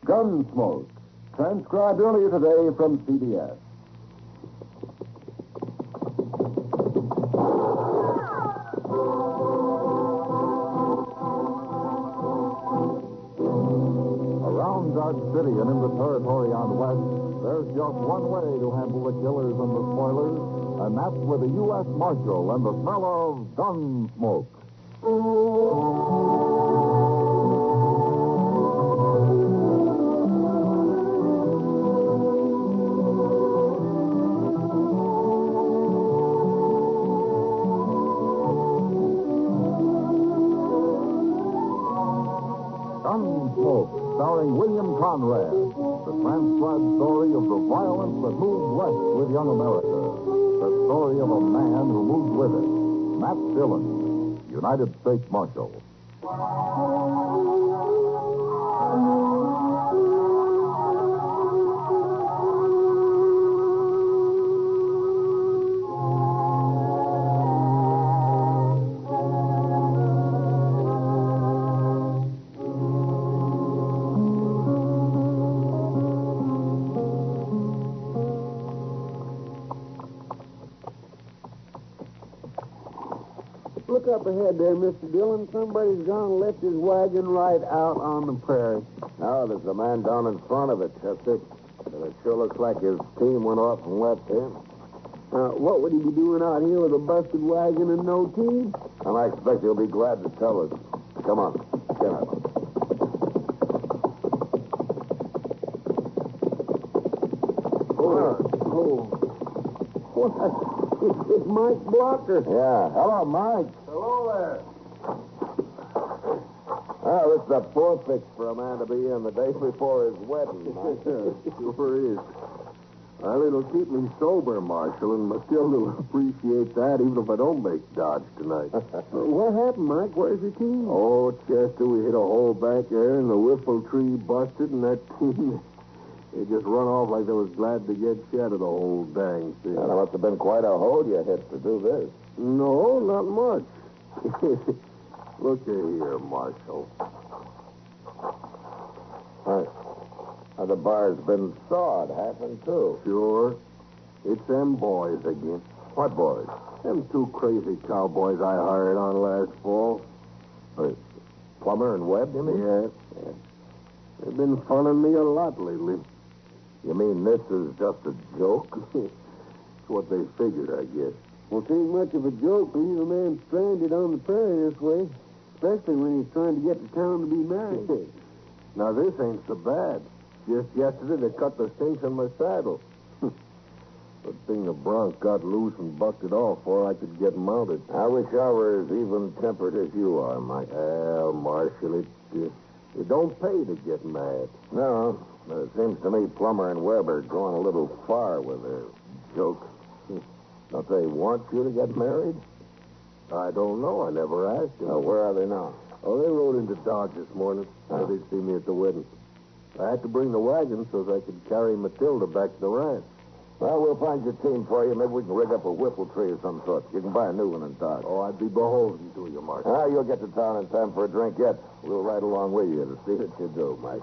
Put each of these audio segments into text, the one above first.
Gunsmoke, transcribed earlier today from CBS. Around Dodge City and in the territory on West, there's just one way to handle the killers and the spoilers, and that's with the U.S. Marshal and the smell of Gunsmoke. Gunsmoke, starring William Conrad, the transcribed story of the violence that moved west with young America. The story of a man who moved with it. Matt Dillon, United States Marshal. Look up ahead there, Mr. Dillon. Somebody's gone and left his wagon right out on the prairie. No, there's a man down in front of it, Chester. And it sure looks like his team went off and left him. What would he be doing out here with a busted wagon and no team? And I expect he'll be glad to tell us. Come on, get up. What? It's Mike Blocker. Yeah. Hello, Mike. Hello there. Well, this is a poor fix for a man to be in the day before his wedding, Mike. Sure is. Well, it'll keep me sober, Marshal, and Matilda will appreciate that even if I don't make Dodge tonight. What happened, Mike? Where's your team? Oh, Chester, we hit a hole back there, and the whiffle tree busted, and that team... They just run off like they was glad to get shed of the whole dang thing. Well, it must have been quite a hole you hit to do this. No, not much. Look here, Marshal. The bar's been sawed, happened too. Sure. It's them boys again. What boys? Them two crazy cowboys I hired on last fall. Plummer and Webb, you mean? Yeah. They've been funning me a lot lately. You mean this is just a joke? It's what they figured, I guess. Well, it ain't much of a joke to leave a man stranded on the prairie this way, especially when he's trying to get to town to be married. Now, this ain't so bad. Just yesterday, they cut the stinks on my saddle. Good thing the bronc got loose and bucked off before I could get mounted. I wish I were as even-tempered as you are, Mike. Well, Marshal, it don't pay to get mad. No, but it seems to me Plummer and Webb are going a little far with their jokes. Don't they want you to get married? I don't know. I never asked them. Where are they now? Oh, they rode into Dodge this morning. They'd see me at the wedding. I had to bring the wagon so that I could carry Matilda back to the ranch. Well, we'll find your team for you. Maybe we can rig up a whiffle tree of some sort. You can buy a new one in Dodge. Oh, I'd be beholden to you, Marshal. You'll get to town in time for a drink yet. We'll ride along with you to see what you do, Mike.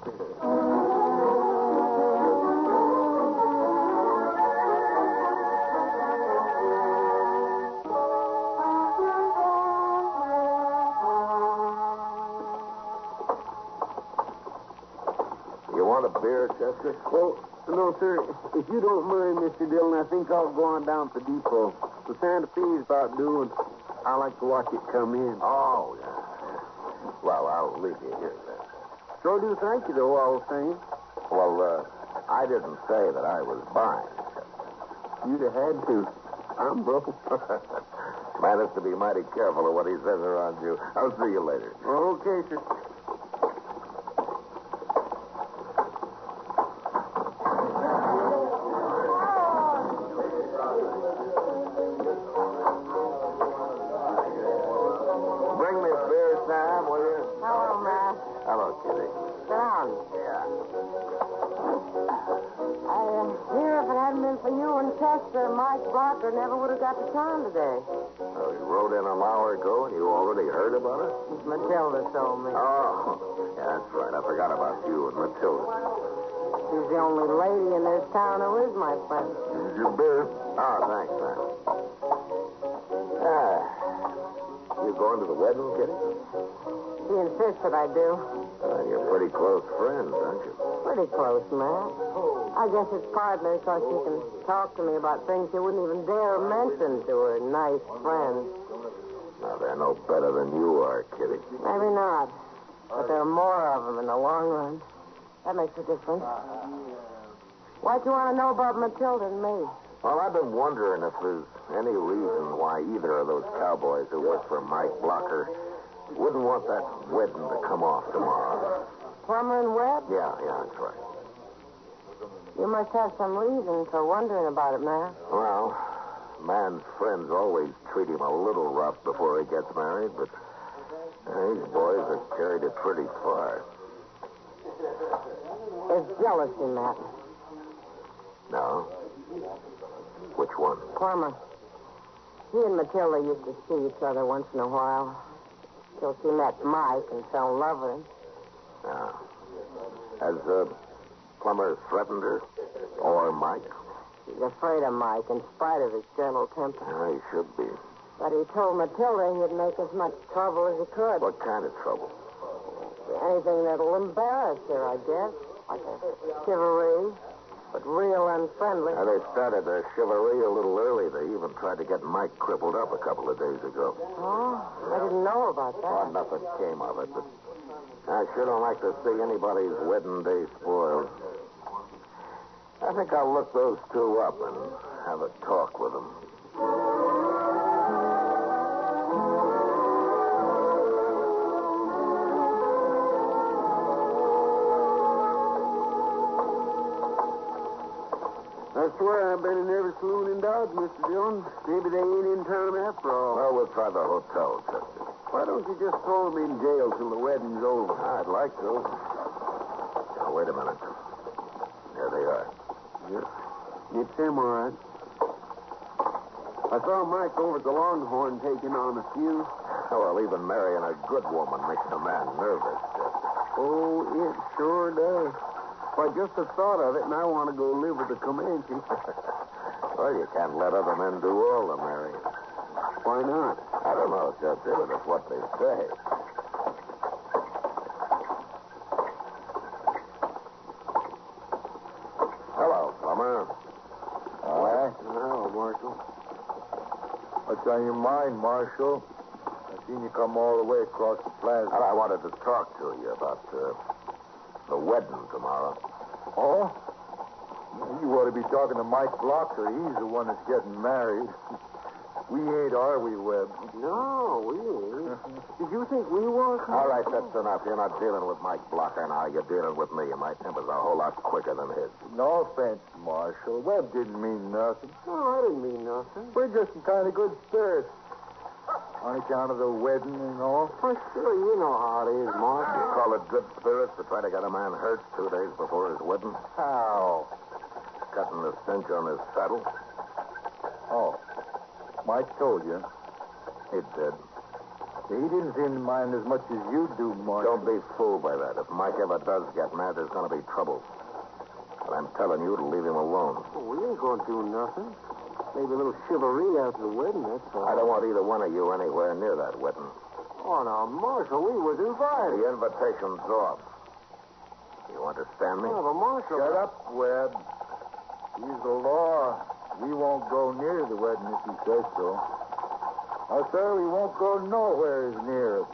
You want a beer, Chester? Well, no, sir. If you don't mind, Mr. Dillon, I think I'll go on down to the depot. The Santa Fe's about due, and I like to watch it come in. Oh, yeah. Well, I'll leave you here then. Sure do thank you, though, all the same. Well, I didn't say that I was buying. You'd have had to. I'm broke. Man has to be mighty careful of what he says around you. I'll see you later. Okay, sir. Bring me a beer, Sam, will you? Hello, Matt. Hello, Kitty. Sit down. Yeah. Here, if it hadn't been for you and Chester, Mike Blocker never would have got to town today. You rode in an hour ago and you already heard about it? Matilda told me. Oh. Yeah, that's right. I forgot about you and Matilda. She's the only lady in this town who is my friend. Here's your beer. Oh, thanks, man. You going to the wedding, Kitty? She insists that I do. You're pretty close friends, aren't you? Pretty close, Matt. I guess it's partly so she can talk to me about things she wouldn't even dare mention to her nice friends. Now, they're no better than you are, Kitty. Maybe not. But there are more of them in the long run. That makes a difference. Why'd you want to know about Matilda and me? Well, I've been wondering if there's any reason why either of those cowboys who work for Mike Blocker wouldn't want that wedding to come off tomorrow. Plummer and Webb? Yeah, that's right. You must have some reason for wondering about it, Matt. Well, man's friends always treat him a little rough before he gets married, but these boys have carried it pretty far. It's jealousy, Matt. No? Which one? Plummer. He and Matilda used to see each other once in a while. Till she met Mike and fell in love with him. Yeah. Has Plummer threatened her? Or Mike? He's afraid of Mike in spite of his gentle temper. Yeah, he should be. But he told Matilda he'd make as much trouble as he could. What kind of trouble? Anything that'll embarrass her, I guess. Like a chivalry, but real unfriendly. Now, they started their chivalry a little early. They even tried to get Mike crippled up a couple of days ago. Oh, I didn't know about that. Well, nothing came of it, but I sure don't like to see anybody's wedding day spoiled. I think I'll look those two up and have a talk with them. I swear I've been in every saloon in Dodge, Mr. Dillon. Maybe they ain't in town after all. Well, we'll try the hotel, Chester. Why don't you just throw them in jail till the wedding's over? I'd like to. Now, wait a minute. There they are. Yeah. It's them, all right. I saw Mike over at the Longhorn taking on a few. Well, even marrying a good woman makes a man nervous, Chester. Oh, it sure does. Why, just the thought of it, and I want to go live with the Comanche. Well, you can't let other men do all the marrying. Why not? I don't know, Chester, but it's what they say. Hello, Plummer. Hello, Marshal. What's on your mind, Marshal? I seen you come all the way across the plaza. Well, I wanted to talk to you about the wedding tomorrow. Oh? You ought to be talking to Mike Blocker. He's the one that's getting married. We ain't, are we, Webb? No, we ain't. Did you think we were? All right, that's enough. You're not dealing with Mike Blocker now. You're dealing with me, and my temper's a whole lot quicker than his. No offense, Marshal. Webb didn't mean nothing. No, I didn't mean nothing. We're just in kind of good spirits. On account of the wedding and all. Oh, sure, you know how it is, Marshal. You call it good spirits to try to get a man hurt 2 days before his wedding? How? Cutting the cinch on his saddle? Oh. Mike told you. He did. He didn't seem to mind as much as you do, Marshal. Don't be fooled by that. If Mike ever does get mad, there's going to be trouble. But I'm telling you to leave him alone. Oh, we ain't going to do nothing. Maybe a little chivalry after the wedding, that's all. I don't want either one of you anywhere near that wedding. Oh, now, Marshal, we was invited. The invitation's off. You understand me? Oh, but Marshal... Shut up, Webb. He's the law. We won't go near the wedding if he says so. Oh, sir, we won't go nowhere near it.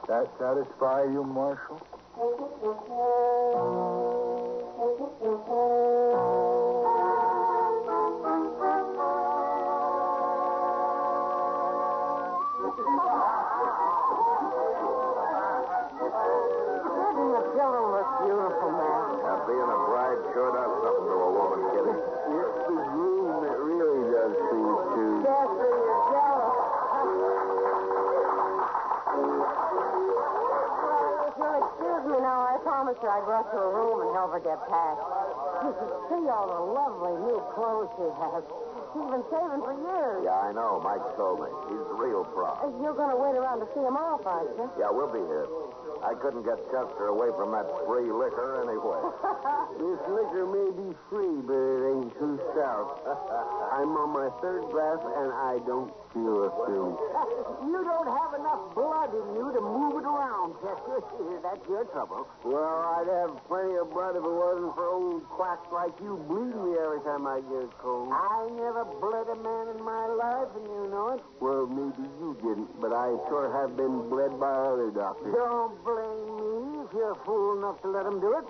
That satisfy you, Marshal? Beautiful, man. Now, being a bride sure does something to a woman, Kitty. It's the groom that really does things, too. Chester, you're jealous. If you'll excuse me now, I promised her I'd rush to her room and help her get packed. You should see all the lovely new clothes she has. She's been saving for years. Yeah, I know. Mike told me. He's real proud. You're going to wait around to see him off, aren't you? Yeah, we'll be here. I couldn't get Chester away from that free liquor anyway. This liquor may be free, but it ain't too stout. I'm on my third glass, and I don't feel a thing. You don't have enough blood in you to move it around, Chester. That's your trouble. Well, I'd have plenty of blood if it wasn't for old quacks like you bleeding me every time I get a cold. I never bled a man in my life, and you know it. Well, maybe you didn't, but I sure have been bled by other doctors. Don't blame me if you're fool enough to let him do it.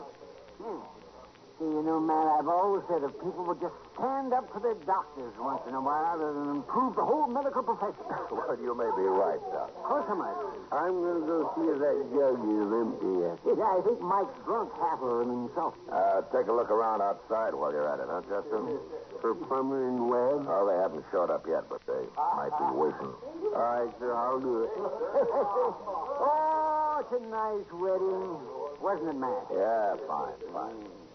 See, you know, Matt, I've always said if people would just stand up to their doctors once in a while, it'll improve the whole medical profession. Well, you may be right, Doc. Of course I might. I'm going to go see if that jug is empty yet. Yeah, I think Mike's drunk half of it himself. Take a look around outside while you're at it, huh, Chester? For Plummer and Webb? Oh, they haven't showed up yet, but they might be waiting. All right, sir, I'll do it. Oh, it's a nice wedding. Wasn't it, Matt? Yeah, fine.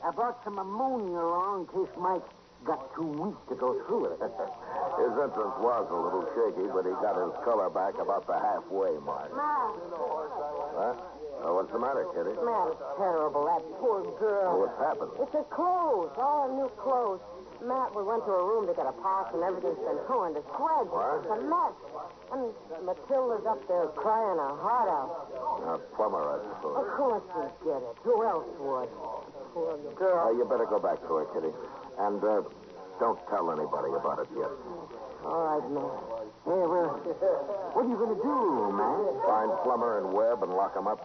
I brought some ammonia along in case Mike got too weak to go through it. His entrance was a little shaky, but he got his color back about the halfway mark. Matt. Huh? Oh, what's the matter, Kitty? Matt, it's terrible. That poor girl. What's happened? It's her clothes. All her new clothes. Matt, we went to her room to get a pack, and everything's been torn to shreds. What? It's a mess. And Matilda's up there crying her heart out. Plumber, I suppose. Of course we get it. Who else would? Poor girl. You better go back to her, Kitty. And don't tell anybody about it yet. All right, Matt. Hey, well, what are you going to do, man? Find Plummer and Webb and lock them up.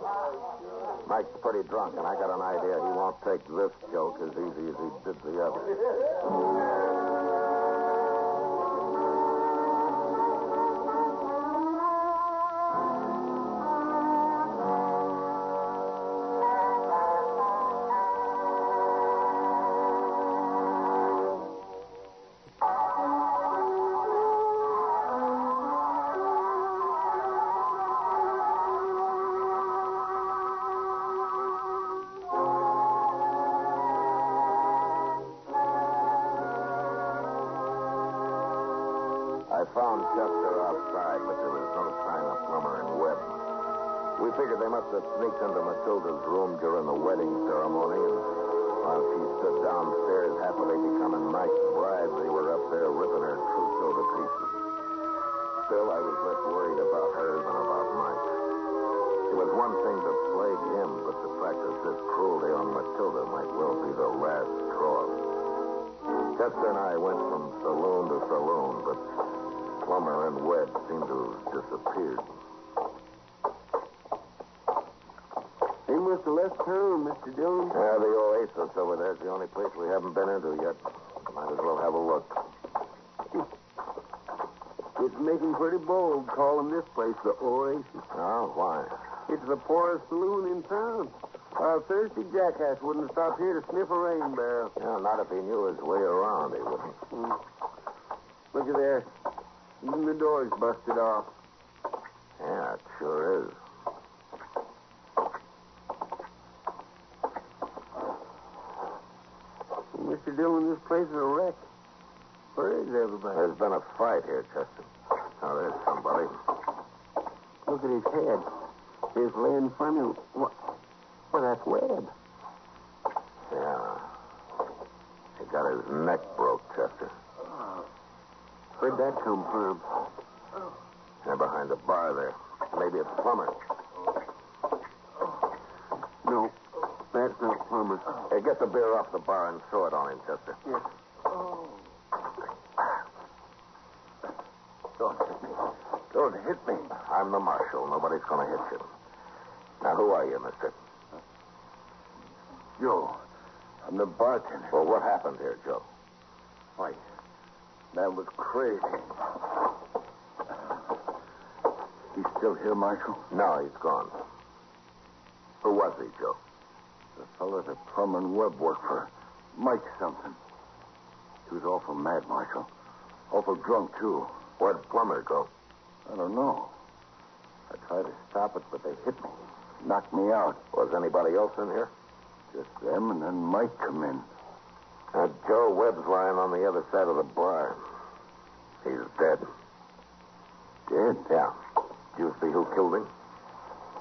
Mike's pretty drunk, and I got an idea he won't take this joke as easy as he did the other. I found Chester outside, but there was no sign of Plummer and Webb. We figured they must have sneaked into Matilda's room during the wedding ceremony, and while she stood downstairs happily becoming Mike's bride, they were up there ripping her trousseau to pieces. Still, I was less worried about her than about Mike. It was one thing to plague him, but to practice this cruelty on Matilda might well be the last straw. Chester and I went from saloon to saloon, but Plummer and Webb seemed to have disappeared. They must have left town, Mr. Dillon. Yeah, the Oasis over there's the only place we haven't been into yet. Might as well have a look. It's making pretty bold calling this place the Oasis. Oh, why? It's the poorest saloon in town. A thirsty jackass wouldn't have stopped here to sniff a rain barrel. Yeah, not if he knew his way around, he wouldn't. Look at there. Even the door's busted off. Yeah, it sure is. Mr. Dillon, this place is a wreck. Where is everybody? There's been a fight here, Chester. Oh, there's somebody. Look at his head. He's laying funny. What? Well, that's Webb. Yeah. He got his neck broke, Chester. Where'd that come from? They're behind the bar there. Maybe it's Plummer. No, that's not Plummer. Hey, get the beer off the bar and throw it on him, Chester. Yes. Don't hit me. I'm the marshal. Nobody's going to hit you. Now, who are you, mister? Joe, I'm the bartender. Well, what happened here, Joe? Why, that was crazy. He's still here, Marshal? No, he's gone. Who was he, Joe? The fellow that Plummer and Webb worked for. Mike something. He was awful mad, Marshal. Awful drunk, too. Where'd Plummer go? I don't know. I tried to stop it, but they hit me. Knocked me out. Was anybody else in here? Just them, and then Mike come in. Joe Webb's lying on the other side of the bar. He's dead. Dead? Yeah. Did you see who killed him?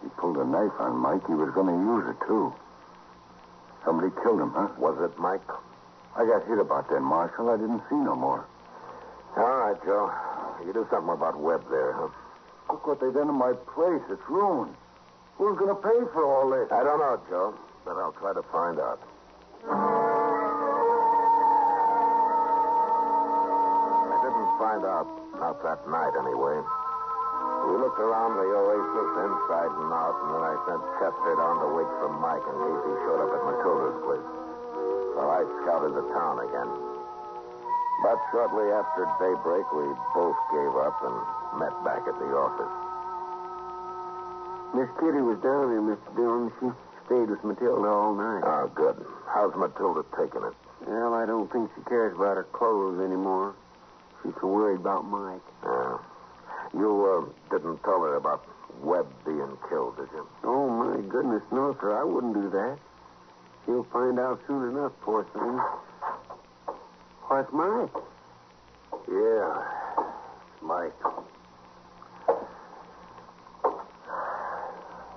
He pulled a knife on Mike. He was going to use it, too. Somebody killed him, huh? Was it Mike? I got hit about that, Marshal. I didn't see no more. All right, Joe. You do something about Webb there, huh? Look what they done to my place. It's ruined. Who's going to pay for all this? I don't know, Joe, but I'll try to find out. I didn't find out, not that night anyway. We looked around the oasis inside and out, and then I sent Chester down to wait for Mike in case he showed up at Matilda's place. So I scouted the town again. But shortly after daybreak, we both gave up and met back at the office. Miss Kitty was down here, Mr. Dillon. She stayed with Matilda all night. Oh, good. How's Matilda taking it? Well, I don't think she cares about her clothes anymore. She's so worried about Mike. Yeah. You didn't tell her about Webb being killed, did you? Oh, my goodness, no, sir. I wouldn't do that. She'll find out soon enough, poor thing. What's Mike? Yeah, Mike.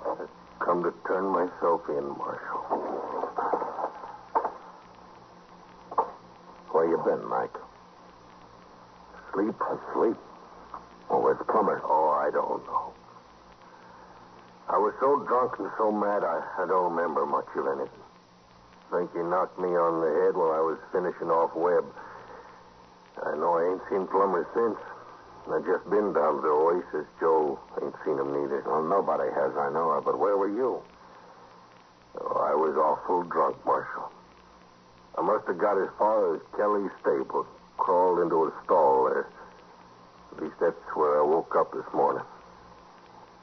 I've come to turn myself in, Marshal. Where you been, Mike? Asleep? Oh, where's Plummer? Oh, I don't know. I was so drunk and so mad, I don't remember much of anything. I think he knocked me on the head while I was finishing off Webb. I know I ain't seen Plummer since. I just been down to the oasis. Joe ain't seen him neither. Well, nobody has, I know of, but where were you? Oh, I was awful drunk, Marshal. I must have got as far as Kelly's stable, crawled into a stall there. At least that's where I woke up this morning.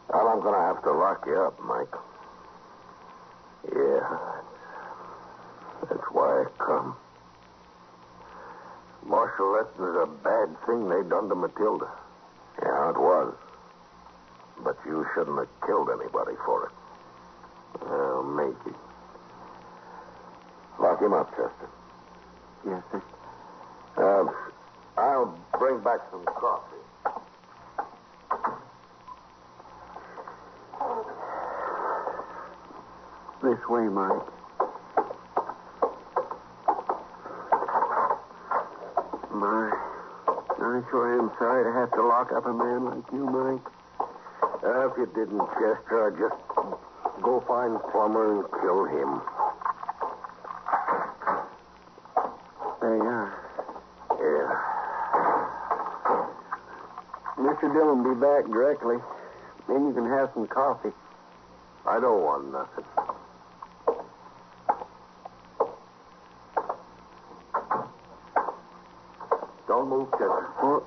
Well, I'm going to have to lock you up, Mike. Yeah, that's why I come. Marshal, that was a bad thing they done to Matilda. Yeah, it was. But you shouldn't have killed anybody for it. Well, maybe. Lock him up, Chester. Yes, sir. I'll bring back some coffee. This way, Mike. I sure am sorry to have to lock up a man like you, Mike. If you didn't, Chester, I'd just go find Plummer and kill him. There you are. Yeah. Mr. Dillon will be back directly. Then you can have some coffee. I don't want nothing. Don't move, Chester. Well,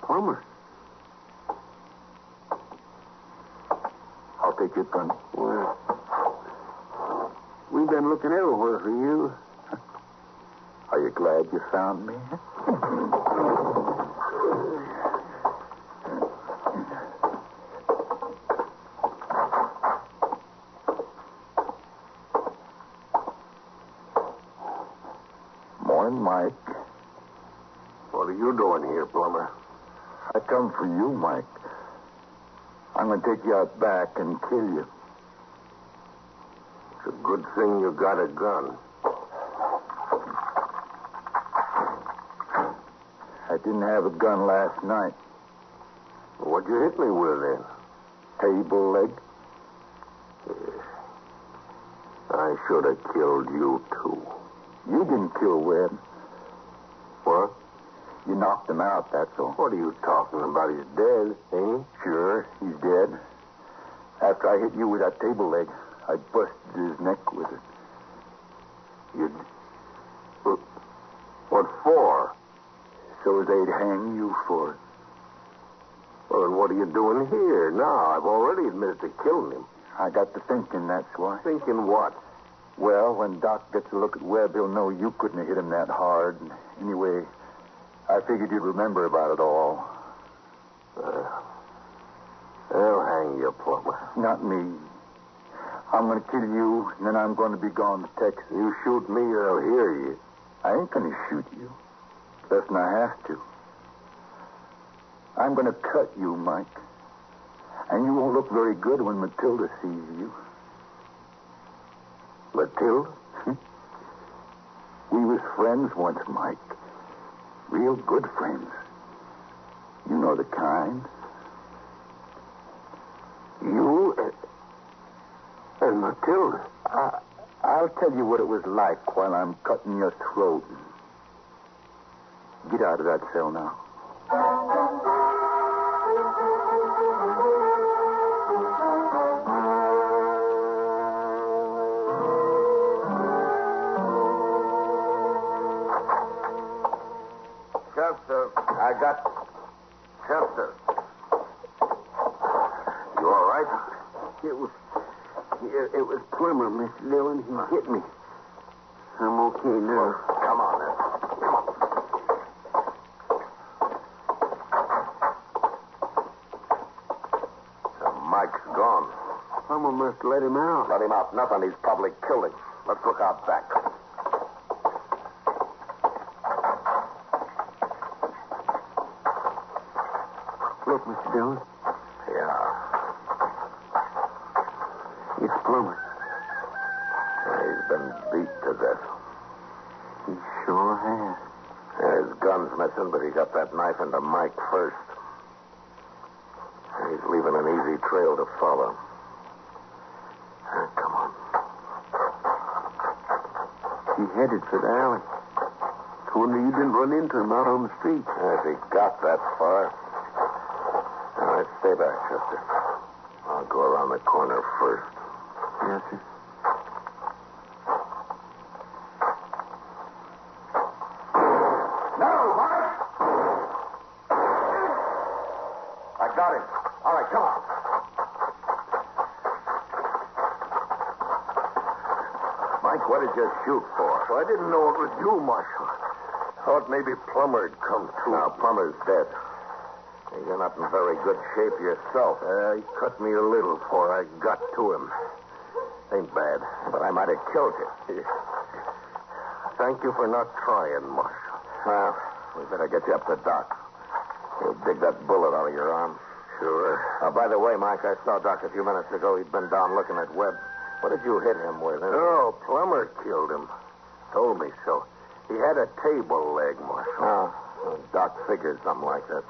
Plummer. I'll take your gun. Well, we've been looking everywhere for you. Are you glad you found me? Morning, Mike. What are you doing here, Plummer? I come for you, Mike. I'm going to take you out back and kill you. It's a good thing you got a gun. I didn't have a gun last night. What'd you hit me with, then? Table leg. I should have killed you, too. You didn't kill Webb. What? You knocked him out, that's all. What are you talking about? He's dead, ain't he? Sure, he's dead. After I hit you with that table leg, I busted his neck with it. What for? So they'd hang you for it. Well, then what are you doing here now? I've already admitted to killing him. I got to thinking, that's why. Thinking what? Well, when Doc gets a look at Webb, he'll know you couldn't have hit him that hard. Anyway, I figured you'd remember about it all. They'll hang you, Plummer. Not me. I'm going to kill you, and then I'm going to be gone to Texas. You shoot me, I'll hear you. I ain't going to shoot you. Less'n I have to. I'm going to cut you, Mike. And you won't look very good when Matilda sees you. Matilda? We was friends once, Mike. Real good friends. You know the kind. You and Matilda? I'll tell you what it was like while I'm cutting your throat. Get out of that cell now. Chester, I got Chester. You all right? It was Plummer, Miss Dillon. He hit me. I'm okay now. Come on, then. Come on. Mike's gone. Plummer must let him out. Let him out. Nothing. He's probably killed him. Let's look out back. Look, Mr. Dillon. Yeah. It's Plummer. He's been beat to death. He sure has. His gun's missing, but he got that knife into Mike first. He's leaving an easy trail to follow. Come on. He headed for the alley. I wonder you didn't run into him out on the street. If he got that far. All right, stay back, Chester. I'll go around the corner first. Yes, sir. No, Mike! I got him. All right, come on. Mike, what did you shoot for? I didn't know it was you, Marshal. Thought maybe Plummer had come to. Now, Plummer's dead. You're not in very good shape yourself. He cut me a little before I got to him. Ain't bad, but I might have killed you. Thank you for not trying, Marshal. Well, we better get you up to Doc. He'll dig that bullet out of your arm. Sure. By the way, Mike, I saw Doc a few minutes ago. He'd been down looking at Webb. What did you hit him with? Oh, Plummer killed him. Told me so. He had a table leg, Marshal. Oh, Doc figured something like that.